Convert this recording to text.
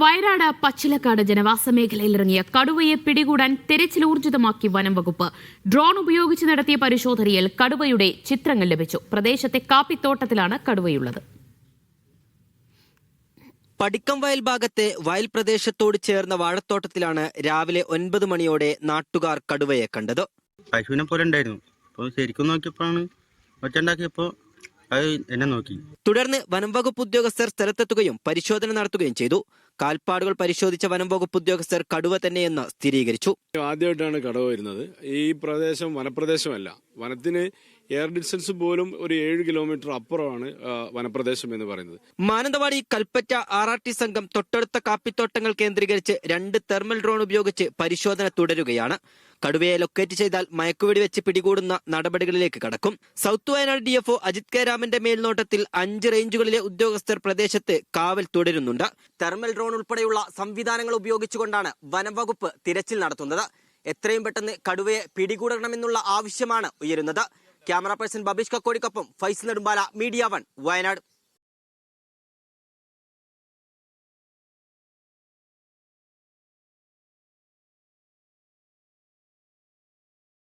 വയനാട് പച്ചിലക്കാട് ജനവാസ മേഖലയിലിറങ്ങിയ കടുവയെ പിടികൂടാൻ തെരച്ചിൽ ഊർജിതമാക്കി വനം വകുപ്പ്. ഡ്രോൺ ഉപയോഗിച്ച് നടത്തിയ പരിശോധനയിൽ കടുവയുടെ ചിത്രങ്ങൾ ലഭിച്ചു. പ്രദേശത്തെ കാപ്പിത്തോട്ടത്തിലാണ് കടുവയുള്ളത്. പടിക്കംവയൽ ഭാഗത്തെ വയൽ പ്രദേശത്തോട് ചേർന്ന വാഴത്തോട്ടത്തിലാണ് രാവിലെ 9 മണിയോടെ നാട്ടുകാർ കടുവയെ കണ്ടത്. പശുവിനെ പോലെ ഉണ്ടായിരുന്നു. ശരിക്കും നോക്കിയപ്പോഴാണ് ഒറ്റുണ്ടാക്കിയപ്പോ എന്നെ നോക്കി. തുടർന്ന് വനം വകുപ്പ് ഉദ്യോഗസ്ഥർ സ്ഥലത്തെത്തുകയും പരിശോധന നടത്തുകയും ചെയ്തു. കാൽപ്പാടുകൾ പരിശോധിച്ച വനം വകുപ്പ് ഉദ്യോഗസ്ഥർ കടുവ തന്നെയെന്ന് സ്ഥിരീകരിച്ചു. ആദ്യമായിട്ടാണ് കടുവ വരുന്നത്. ഈ പ്രദേശം വനപ്രദേശമല്ല. വനത്തിന് എയർ ഡിസ്റ്റൻസ് പോലും ഒരു 7 കിലോമീറ്റർ അപ്പുറമാണ് വനപ്രദേശം എന്ന് പറയുന്നത്. മാനന്തവാടി കൽപ്പറ്റ RRT സംഘം തൊട്ടടുത്ത കാപ്പിത്തോട്ടങ്ങൾ കേന്ദ്രീകരിച്ച് 2 തെർമൽ ഡ്രോൺ ഉപയോഗിച്ച് പരിശോധന തുടരുകയാണ്. കടുവയെ ലൊക്കേറ്റ് ചെയ്താൽ മയക്കുവെടി വെച്ച് പിടികൂടുന്ന നടപടികളിലേക്ക് കടക്കും. South Wayanad DFO Ajith K രാമന്റെ മേൽനോട്ടത്തിൽ 5 റേഞ്ചുകളിലെ ഉദ്യോഗസ്ഥർ പ്രദേശത്ത് കാവൽ തുടരുന്നുണ്ട്. തെർമൽ ഡ്രോൺ ഉൾപ്പെടെയുള്ള സംവിധാനങ്ങൾ ഉപയോഗിച്ചുകൊണ്ടാണ് വനം വകുപ്പ് തിരച്ചിൽ നടത്തുന്നത്. എത്രയും പെട്ടെന്ന് കടുവയെ പിടികൂടണമെന്നുള്ള ആവശ്യമാണ് ഉയരുന്നത്. ക്യാമറ പേഴ്സൺ ബബീഷ് കക്കോടിക്കൊപ്പം ഫൈസൽ നെടുമ്പാല, മീഡിയ 1, വയനാട്.